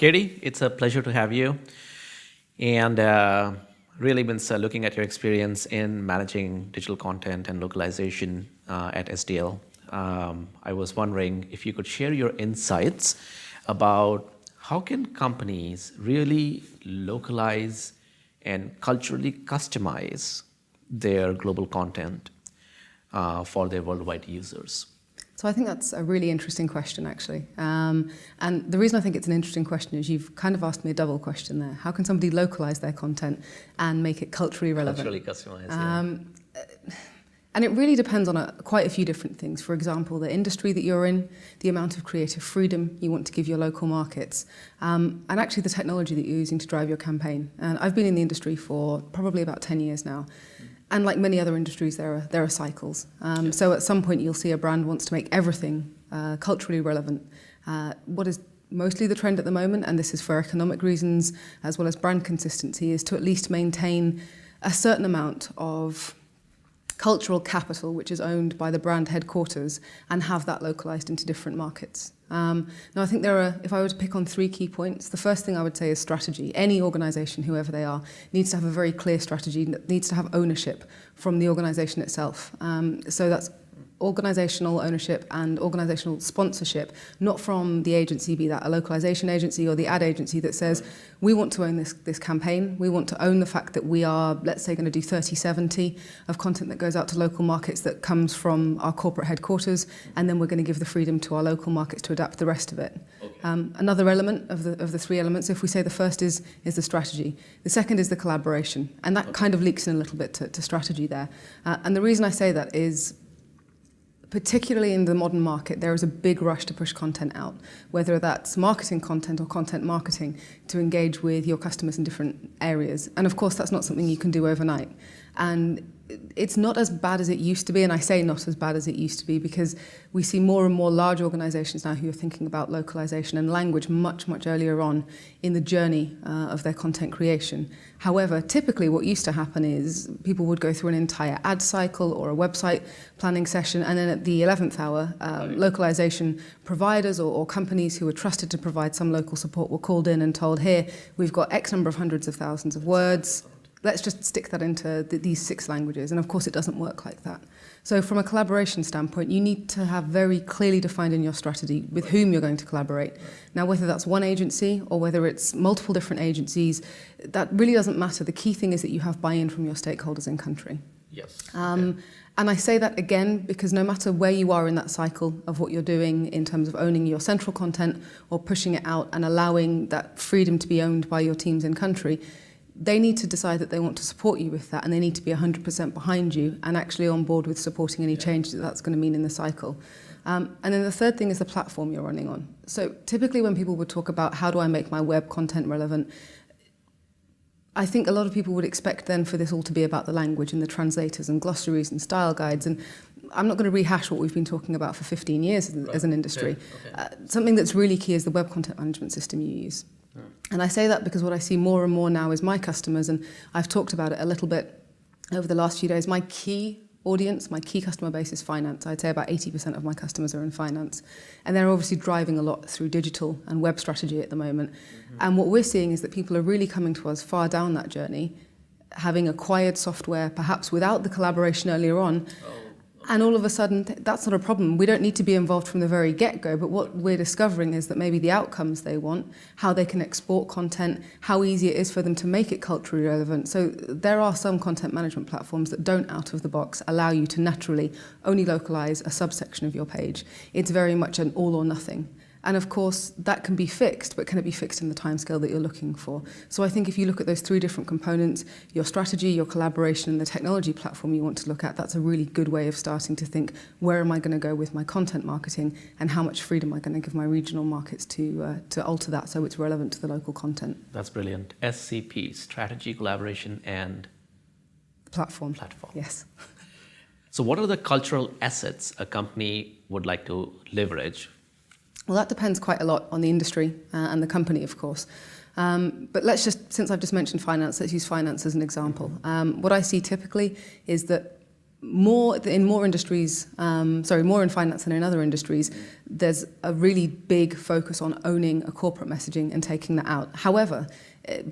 Katy, it's a pleasure to have you. And really been looking at your experience in managing digital content and localization at SDL. I was wondering if you could share your insights about how can companies really localize and culturally customize their global content for their worldwide users. So I think that's a really interesting question, actually. And the reason I think it's an interesting question is you've kind of asked me a double question there. How can somebody localize their content and make it culturally relevant? Culturally customized, yeah. And it really depends on quite a few different things. For example, the industry that you're in, the amount of creative freedom you want to give your local markets, and actually the technology that you're using to drive your campaign. And I've been in the industry for probably about 10 years now. And like many other industries, there are cycles. So at some point, you'll see a brand wants to make everything culturally relevant. What is mostly the trend at the moment, and this is for economic reasons as well as brand consistency, is to at least maintain a certain amount of cultural capital, which is owned by the brand headquarters, and have that localized into different markets. Now, I think if I were to pick on 3 key points, the first thing I would say is strategy. Any organization, whoever they are, needs to have a very clear strategy, needs to have ownership from the organization itself. So that's organizational ownership and organizational sponsorship, not from the agency, be that a localization agency or the ad agency that says, we want to own this campaign, we want to own the fact that we are, let's say, going to do 30/70 of content that goes out to local markets that comes from our corporate headquarters, and then we're going to give the freedom to our local markets to adapt the rest of it. Okay. Another element of the 3 elements, if we say the first is the strategy, the second is the collaboration, and that kind of leaks in a little bit to strategy there. And the reason I say that is, particularly in the modern market, there is a big rush to push content out, whether that's marketing content or content marketing, to engage with your customers in different areas. And of course, that's not something you can do overnight. And it's not as bad as it used to be, and I say not as bad as it used to be because we see more and more large organizations now who are thinking about localization and language much, much earlier on in the journey of their content creation. However, typically what used to happen is people would go through an entire ad cycle or a website planning session, and then at the 11th hour, localization providers or companies who were trusted to provide some local support were called in and told, here, we've got X number of hundreds of thousands of words, let's just stick that into these 6 languages. And of course, it doesn't work like that. So from a collaboration standpoint, you need to have very clearly defined in your strategy with whom you're going to collaborate. Now, whether that's one agency or whether it's multiple different agencies, that really doesn't matter. The key thing is that you have buy-in from your stakeholders in country. Yes. And I say that again because no matter where you are in that cycle of what you're doing in terms of owning your central content or pushing it out and allowing that freedom to be owned by your teams in country, they need to decide that they want to support you with that, and they need to be 100% behind you and actually on board with supporting any change that that's going to mean in the cycle. And then the third thing is the platform you're running on. So typically when people would talk about how do I make my web content relevant, I think a lot of people would expect then for this all to be about the language and the translators and glossaries and style guides. And I'm not going to rehash what we've been talking about for 15 years as an industry. Okay. Something that's really key is the web content management system you use. And I say that because what I see more and more now is my customers, and I've talked about it a little bit over the last few days, my key audience, my key customer base is finance. I'd say about 80% of my customers are in finance. And they're obviously driving a lot through digital and web strategy at the moment. Mm-hmm. And what we're seeing is that people are really coming to us far down that journey, having acquired software, perhaps without the collaboration earlier on. And all of a sudden, that's not a problem. We don't need to be involved from the very get-go, but what we're discovering is that maybe the outcomes they want, how they can export content, how easy it is for them to make it culturally relevant. So there are some content management platforms that don't, out of the box, allow you to naturally only localize a subsection of your page. It's very much an all or nothing. And of course, that can be fixed, but can it be fixed in the timescale that you're looking for? So I think if you look at those 3 different components, your strategy, your collaboration, and the technology platform you want to look at, that's a really good way of starting to think, where am I going to go with my content marketing, and how much freedom am I going to give my regional markets to alter that so it's relevant to the local content. That's brilliant. SCP, strategy, collaboration, and platform. Yes. So what are the cultural assets a company would like to leverage? Well, that depends quite a lot on the industry and the company, of course. But since I've just mentioned finance, let's use finance as an example. What I see typically is that more in finance than in other industries, there's a really big focus on owning a corporate messaging and taking that out. However,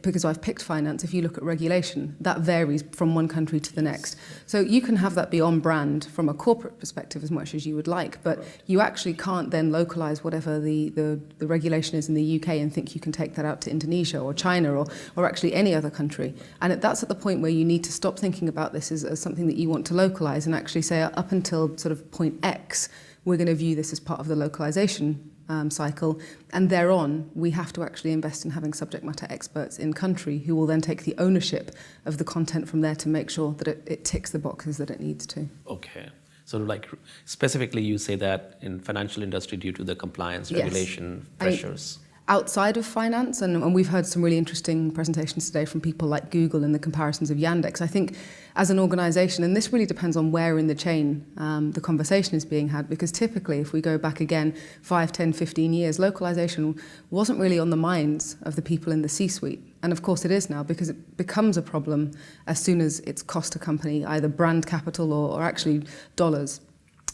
because I've picked finance, if you look at regulation, that varies from one country to the next. So you can have that be on brand from a corporate perspective as much as you would like, but you actually can't then localize whatever the regulation is in the UK and think you can take that out to Indonesia or China or actually any other country. And that's at the point where you need to stop thinking about this as something that you want to localize and actually say up until sort of point X, we're going to view this as part of the localization cycle, and thereon we have to actually invest in having subject matter experts in country who will then take the ownership of the content from there to make sure that it ticks the boxes that it needs to. Okay. So like specifically you say that in financial industry due to the compliance regulation pressures. Outside of finance, and we've heard some really interesting presentations today from people like Google and the comparisons of Yandex. I think as an organisation, and this really depends on where in the chain the conversation is being had, because typically if we go back again 5, 10, 15 years, localisation wasn't really on the minds of the people in the C-suite. And of course it is now, because it becomes a problem as soon as it's cost a company either brand capital or actually dollars.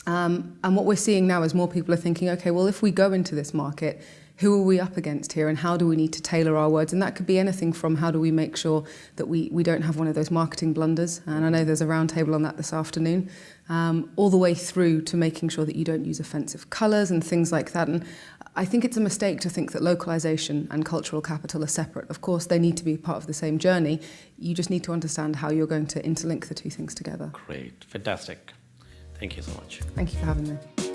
And what we're seeing now is more people are thinking, okay, well, if we go into this market, who are we up against here and how do we need to tailor our words? And that could be anything from how do we make sure that we don't have one of those marketing blunders, and I know there's a roundtable on that this afternoon, all the way through to making sure that you don't use offensive colours and things like that. And I think it's a mistake to think that localisation and cultural capital are separate. Of course, they need to be part of the same journey. You just need to understand how you're going to interlink the two things together. Great, fantastic. Thank you so much. Thank you for having me.